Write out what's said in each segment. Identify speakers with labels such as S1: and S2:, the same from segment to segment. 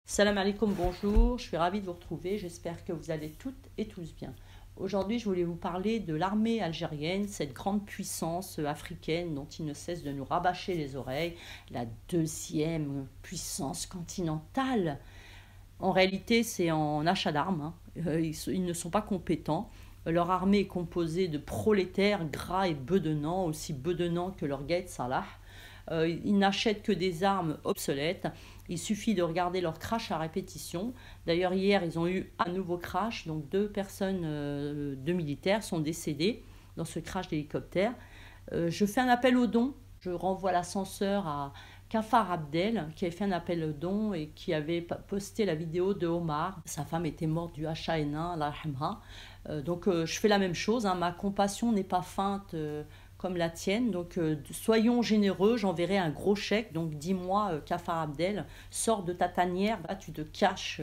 S1: Salam alaikum, bonjour, je suis ravie de vous retrouver, j'espère que vous allez toutes et tous bien. Aujourd'hui, je voulais vous parler de l'armée algérienne, cette grande puissance africaine dont il ne cesse de nous rabâcher les oreilles, la deuxième puissance continentale. En réalité, c'est en achat d'armes, hein. Ils ne sont pas compétents. Leur armée est composée de prolétaires gras et bedonnants, aussi bedonnants que leur guide Salah. Ils n'achètent que des armes obsolètes. Il suffit de regarder leur crash à répétition. D'ailleurs, hier, ils ont eu un nouveau crash. Donc, deux militaires sont décédés dans ce crash d'hélicoptère. Je fais un appel aux dons. Je renvoie l'ascenseur à Kafar Abdel, qui avait fait un appel aux dons et qui avait posté la vidéo de Omar. Sa femme était morte du H1N1, Allah yarhamha. Donc, je fais la même chose, hein. Ma compassion n'est pas feinte comme la tienne. Donc, soyons généreux, j'enverrai un gros chèque. Donc, dis-moi, Kafar Abdel, sors de ta tanière, là, tu te caches,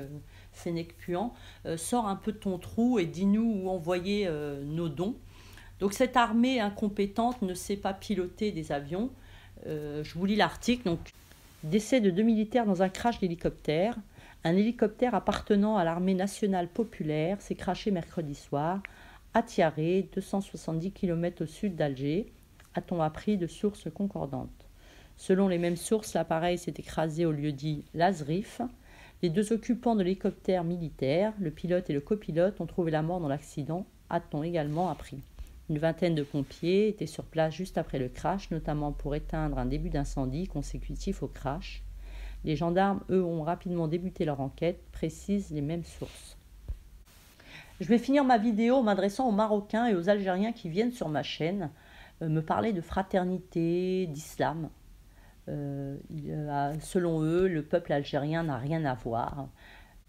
S1: Fennec puant, sors un peu de ton trou et dis-nous où envoyer nos dons. Donc, cette armée incompétente ne sait pas piloter des avions. Je vous lis l'article. Donc, décès de 2 militaires dans un crash d'hélicoptère. Un hélicoptère appartenant à l'armée nationale populaire s'est crashé mercredi soir à Tiaré, 270 km au sud d'Alger, a-t-on appris de sources concordantes. Selon les mêmes sources, l'appareil s'est écrasé au lieu-dit Lazrif. Les deux occupants de l'hélicoptère militaire, le pilote et le copilote, ont trouvé la mort dans l'accident, a-t-on également appris. Une vingtaine de pompiers étaient sur place juste après le crash, notamment pour éteindre un début d'incendie consécutif au crash. Les gendarmes, eux, ont rapidement débuté leur enquête, précisent les mêmes sources. Je vais finir ma vidéo en m'adressant aux Marocains et aux Algériens qui viennent sur ma chaîne me parler de fraternité, d'islam. Selon eux, le peuple algérien n'a rien à voir.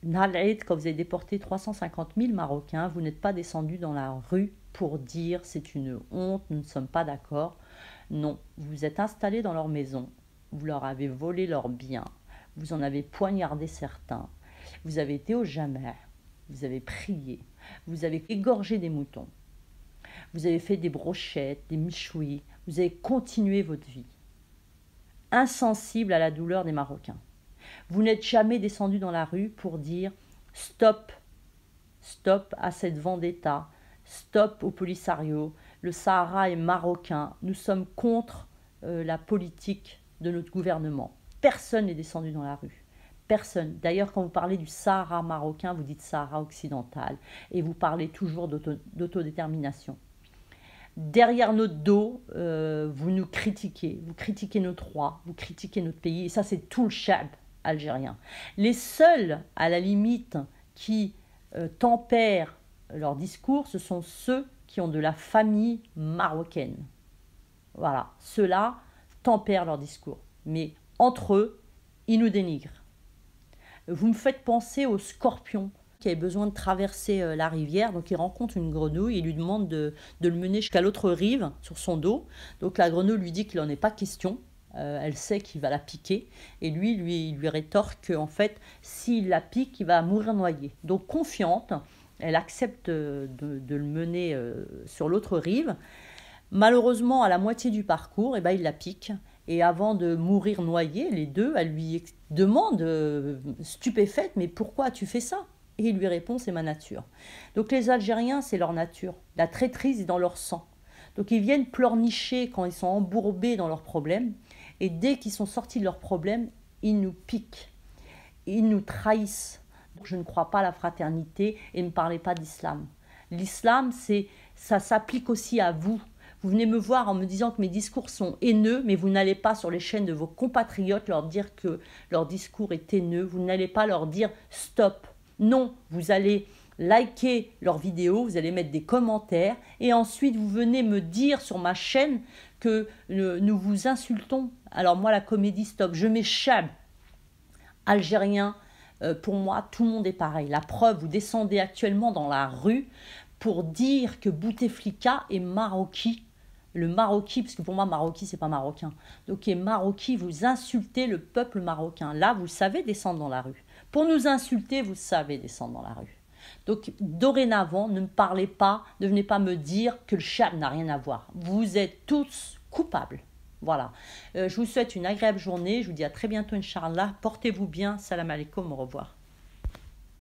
S1: Nal'id, quand vous avez déporté 350 000 Marocains, vous n'êtes pas descendus dans la rue pour dire c'est une honte, nous ne sommes pas d'accord. Non, vous vous êtes installés dans leur maison, vous leur avez volé leurs biens, vous en avez poignardé certains, vous avez été au Jama', vous avez prié, vous avez égorgé des moutons, vous avez fait des brochettes, des michouis, vous avez continué votre vie, insensible à la douleur des Marocains. Vous n'êtes jamais descendu dans la rue pour dire stop, stop à cette vendetta, stop au Polisario, le Sahara est marocain, nous sommes contre la politique de notre gouvernement. Personne n'est descendu dans la rue. Personne. D'ailleurs, quand vous parlez du Sahara marocain, vous dites Sahara occidental et vous parlez toujours d'autodétermination. Derrière notre dos, vous nous critiquez. Vous critiquez notre roi, vous critiquez notre pays. Et ça, c'est tout le chab algérien. Les seuls, à la limite, qui tempèrent leur discours, ce sont ceux qui ont de la famille marocaine. Voilà, ceux-là tempèrent leur discours. Mais entre eux, ils nous dénigrent. Vous me faites penser au scorpion qui avait besoin de traverser la rivière. Donc il rencontre une grenouille et lui demande de le mener jusqu'à l'autre rive sur son dos. Donc la grenouille lui dit qu'il n'en est pas question. Elle sait qu'il va la piquer. Et lui rétorque qu'en fait, s'il la pique, il va mourir noyé. Donc confiante, elle accepte de le mener sur l'autre rive. Malheureusement, à la moitié du parcours, il la pique. Et avant de mourir noyé, les deux, elle lui demande, stupéfaite, mais pourquoi tu fais ça? Et il lui répond, c'est ma nature. Donc les Algériens, c'est leur nature. La traîtrise est dans leur sang. Donc ils viennent pleurnicher quand ils sont embourbés dans leurs problèmes. Et dès qu'ils sont sortis de leurs problèmes, ils nous piquent. Ils nous trahissent. Donc, je ne crois pas à la fraternité et ne parlez pas d'islam. L'islam, ça s'applique aussi à vous. Vous venez me voir en me disant que mes discours sont haineux, mais vous n'allez pas sur les chaînes de vos compatriotes leur dire que leur discours est haineux. Vous n'allez pas leur dire stop. Non, vous allez liker leurs vidéos, vous allez mettre des commentaires et ensuite vous venez me dire sur ma chaîne que nous vous insultons. Alors moi, la comédie stop, je m'échappe. Algérien, pour moi, tout le monde est pareil. La preuve, vous descendez actuellement dans la rue pour dire que Bouteflika est maroquis. Le maroquis, parce que pour moi, maroquis, c'est pas marocain. Donc, est maroquis, vous insultez le peuple marocain. Là, vous savez descendre dans la rue. Pour nous insulter, vous savez descendre dans la rue. Donc, dorénavant, ne me parlez pas, ne venez pas me dire que le chab n'a rien à voir. Vous êtes tous coupables. Voilà. Je vous souhaite une agréable journée. Je vous dis à très bientôt, Inch'Allah. Portez-vous bien. Salam alaikum. Au revoir.